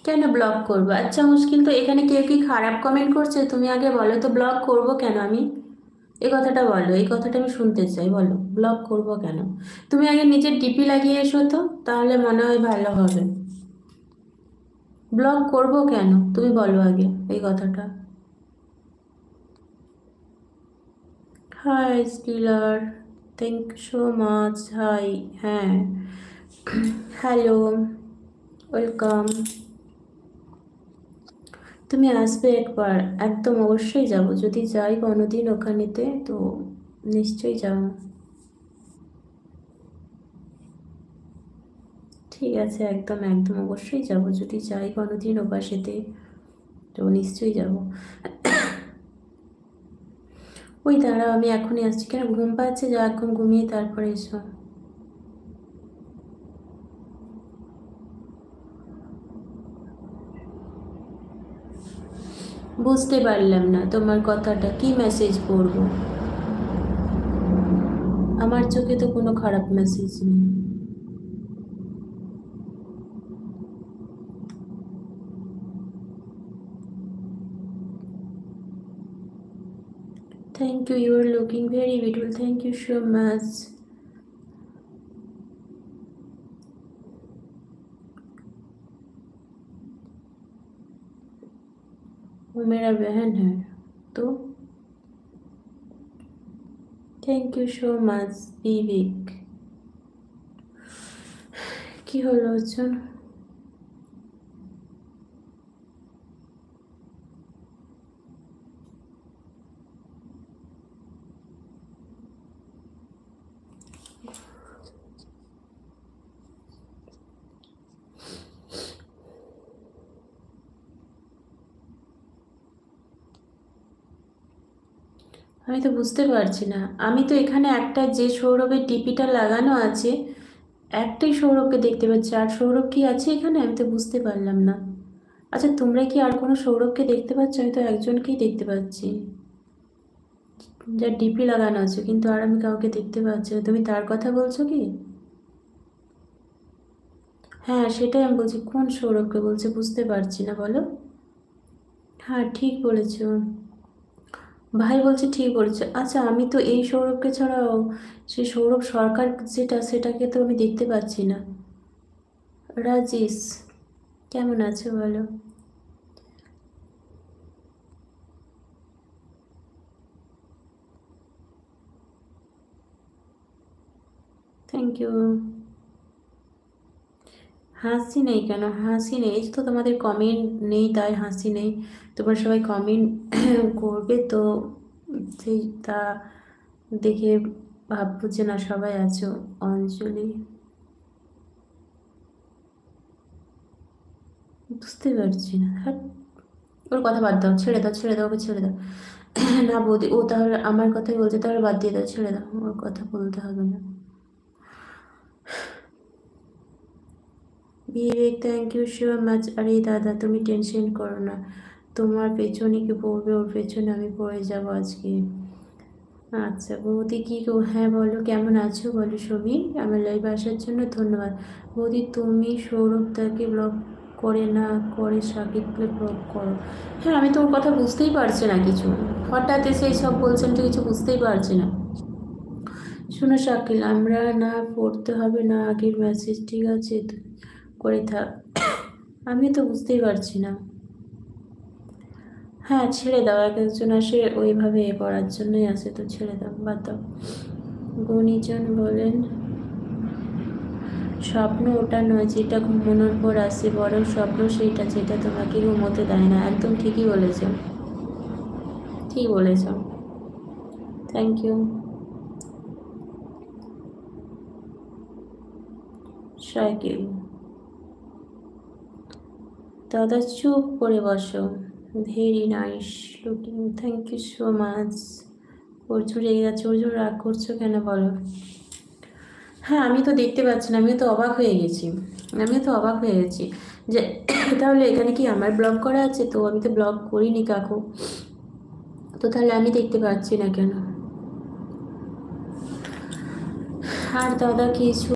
কেন ব্লক করবো? আচ্ছা মুশকিল, তো এখানে কেউ কি খারাপ কমেন্ট করছে? তুমি আগে বলো তো, ব্লক করব কেন আমি? এই কথাটা বলো, এই কথাটা আমি শুনতে চাই, বলো ব্লক করব কেন। তুমি আগে নিজের ডিপি লাগিয়ে এসো তো, তাহলে মনে হয় ভালো হবে। ব্লক করব কেন তুমি বলো আগে এই কথাটা। হাই স্টিলার, thank you so much, hi. হ্যাঁ, হ্যালো, ওয়েলকাম। তুমি আসবে একবার, একদম অবশ্যই যাব, যদি যাই কোনোদিন ওখানেতে তো নিশ্চয়ই যাব। ঠিক আছে, একদম একদম অবশ্যই যাব, যদি যাই কোনোদিন ও পাশেতে তো নিশ্চয়ই যাব। ওই দাঁড়াও, আমি এখনই আসছি। কেন ঘুম পাচ্ছে? যা এখন ঘুমিয়ে তারপরে এসো। বুঝতে পারলাম না তোমার কথাটা, কি মেসেজ পড়বো? আমার চোখে তো কোনো খারাপ মেসেজ নেই। Thank you, you are looking very beautiful, thank you so much. वो मेरा बहन है तो। Thank you so much Bibek. কি হলো অর্জুন? আমি তো বুঝতে পারছি না, আমি তো এখানে একটা যে সৌরভের ডিপিটা লাগানো আছে, একটাই সৌরভকে দেখতে পাচ্ছি, আর সৌরভ কি আছে এখানে? আমি তো বুঝতে পারলাম না। আচ্ছা তোমরা কি আর কোনো সৌরভকে দেখতে পাচ্ছ? আমি তো একজনকেই দেখতে পাচ্ছি, যার ডিপি লাগানো আছে, কিন্তু আর আমি কাউকে দেখতে পাচ্ছি না। তুমি তার কথা বলছো কি? হ্যাঁ সেটাই আমি বলছি, কোন সৌরভকে বলছে বুঝতে পারছি না, বলো। হ্যাঁ ঠিক বলেছো, ভাই বলছে ঠিক বলেছে। আচ্ছা আমি তো এই সৌরভকে ছাড়াও সে সৌরভ সরকার যেটা, সেটাকে তো আমি দেখতে পাচ্ছি না। রাজেশ, কেমন আছো বলো? Thank you. হাসি নেই কেন? হাসি নেই, এই তো তোমাদের কমেন্ট নেই তাই হাসি নেই। তোমরা সবাই কমেন্ট করবে তো, সেই তা দেখে ভাববো যে না সবাই আছো। অঞ্জলি, বুঝতে পারছি না, হ্যাঁ। ওর কথা বাদ দাও, ছেড়ে দাও, ছেড়ে দাও, ওকে ছেড়ে দাও। না বৌদি, ও তাহলে আমার কথাই বলছে, তাহলে বাদ দিয়ে দাও, ছেড়ে দাও, ওর কথা বলতে হবে না। বিবেক, থ্যাংক ইউ সো মাচ। আরে দাদা তুমি টেনশন করো না, তোমার পেছনে কি পড়বে, ওর পেছনে আমি পড়ে যাবো আজকে। আচ্ছা বৌদি কি গো, হ্যাঁ বলো কেমন আছো বলো। সমীর, আমার লাইভে আসার জন্য ধন্যবাদ। বৌদি তুমি সৌরভদাকে ব্লক করে না করে সাকিবকে ব্লক করো। হ্যাঁ আমি তো ওর কথা বুঝতেই পারছি না কিছু, হঠাৎ এসে সব বলছেন তো কিছু বুঝতেই পারছি না। শোনো শাকিল, আমরা না পড়তে হবে না আগের মেসেজ, ঠিক আছে করে থাক। আমি তো বুঝতেই পারছি না। হ্যাঁ ছেড়ে দাও, এক একজন আসে ওইভাবে এ করার জন্যই আসে, তো ছেড়ে দাও, বাদ দাও। গুণীজন বলেন, স্বপ্ন ওটা নয় যেটা ঘুমানোর পর আসে, বরং স্বপ্ন সেইটা যেটা তোমাকে ঘুমোতে দেয় না। একদম ঠিকই বলেছ, ঠিক বলেছ। Thank you. সাইকেল, দাদা চুপ করে বসো। Very nice looking, thank you so much. Arjun রেগে যাচ্ছে, অর্জুন রাগ করছো কেন বলো? হ্যাঁ আমি তো দেখতে পাচ্ছি না, আমিও তো অবাক হয়ে গেছি, আমিও তো অবাক হয়ে গেছি যে তাহলে এখানে কি আমার ব্লগ করা আছে? তো আমি তো ব্লগ করিনি কাকু, তো তাহলে আমি দেখতে পাচ্ছি না কেন? আর দাদা কিছু